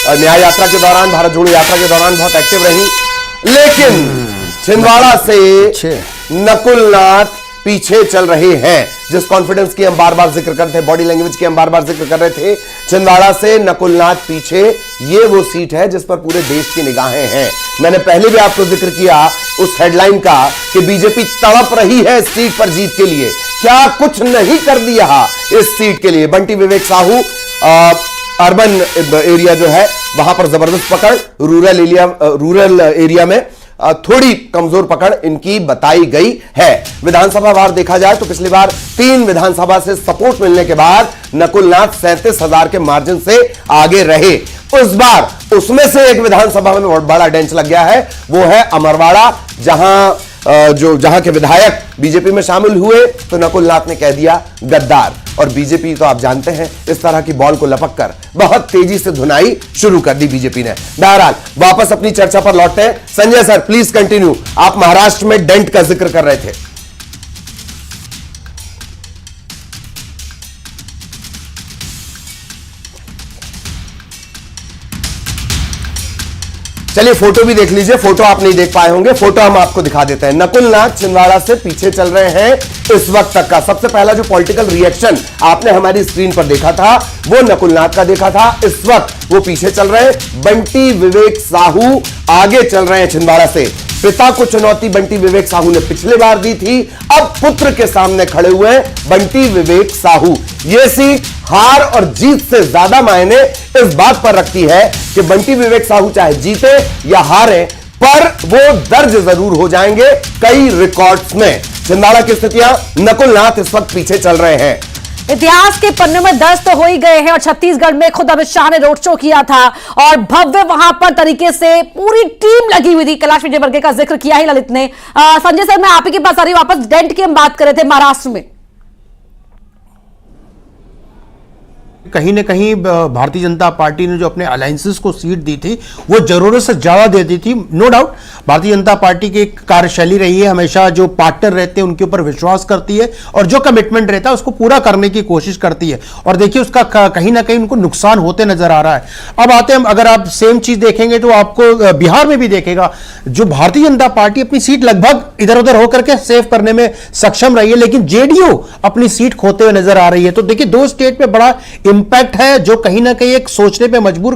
न्याय यात्रा के दौरान, भारत जोड़ो यात्रा के दौरान बहुत एक्टिव रही, लेकिन छिंदवाड़ा से नकुल नाथ पीछे चल रहे हैं। जिस कॉन्फिडेंस की हम बार बार जिक्र करते हैं, बॉडी लैंग्वेज की हम बार बार जिक्र कर रहे थे, छिंदवाड़ा से नकुल नाथ पीछे, ये वो सीट है जिस पर पूरे देश की निगाहें हैं। मैंने पहले भी आपको जिक्र किया उस हेडलाइन का कि बीजेपी तड़प रही है इस सीट पर जीत के लिए, क्या कुछ नहीं कर दिया इस सीट के लिए। बंटी विवेक साहू अर्बन एरिया जो है वहां पर जबरदस्त पकड़, रूरल एरिया में थोड़ी कमजोर पकड़ इनकी बताई गई है। विधानसभा वार देखा जाए तो पिछली बार 3 विधानसभा से सपोर्ट मिलने के बाद नकुल नाथ 37,000 के मार्जिन से आगे रहे। उस बार उसमें से एक विधानसभा में बहुत बड़ा डेंच लग गया है, वो है अमरवाड़ा, जहां के विधायक बीजेपी में शामिल हुए तो नकुल नाथ ने कह दिया गद्दार। और बीजेपी तो आप जानते हैं इस तरह की बॉल को लपक कर बहुत तेजी से धुनाई शुरू कर दी बीजेपी ने। बहरहाल वापस अपनी चर्चा पर लौटते हैं। संजय सर प्लीज कंटिन्यू, आप महाराष्ट्र में डेंट का जिक्र कर रहे थे। चलिए फोटो भी देख लीजिए, फोटो आप नहीं देख पाए होंगे, फोटो हम आपको दिखा देते हैं। नकुल नाथ छिंदवाड़ा से पीछे चल रहे हैं इस वक्त तक का। सबसे पहला जो पॉलिटिकल रिएक्शन आपने हमारी स्क्रीन पर देखा था वो नकुल नाथ का देखा था। इस वक्त वो पीछे चल रहे हैं। बंटी विवेक साहू आगे चल रहे हैं छिंदवाड़ा से। पिता को चुनौती बंटी विवेक साहू ने पिछले बार दी थी, अब पुत्र के सामने खड़े हुए हैं बंटी विवेक साहू। यह सीट हार और जीत से ज्यादा मायने इस बात पर रखती है कि बंटी विवेक साहू चाहे जीते या हारे, पर वो दर्ज जरूर हो जाएंगे कई रिकॉर्ड्स में। छिंदवाड़ा की स्थितियां, नकुल नाथ इस वक्त पीछे चल रहे हैं। इतिहास के पन्नों में दर्ज तो हो ही गए हैं और छत्तीसगढ़ में खुद अमित शाह ने रोड शो किया था और भव्य वहां पर तरीके से पूरी टीम लगी हुई थी। कैलाश विजयवर्गीय का जिक्र किया ही ललित ने। संजय सर मैं आप ही के पास आ रही हूं, वापस डेंट की हम बात कर रहे थे महाराष्ट्र में। कहीं ना कहीं भारतीय जनता पार्टी ने जो अपने अलायंसेस को सीट दी थी वो जरूरत से ज्यादा दे दी थी। No doubt Bharatiya Janata party की कार्यशैली रही है, हमेशा जो पार्टनर रहते हैं उनके ऊपर विश्वास करती है और जो कमिटमेंट रहता है उसको पूरा करने की कोशिश करती है। और देखिए उसका कहीं ना कहीं उनको नुकसान होते नजर आ रहा है। अब आते हैं, अगर आप सेम चीज देखेंगे तो आपको बिहार में भी देखेगा, जो भारतीय जनता पार्टी अपनी सीट लगभग इधर उधर होकर के सेव करने में सक्षम रही है, लेकिन जेडीयू अपनी सीट खोते हुए नजर आ रही है। तो देखिए 2 स्टेट पे बड़ा इंपैक्ट है जो कहीं ना कहीं एक सोचने पे मजबूर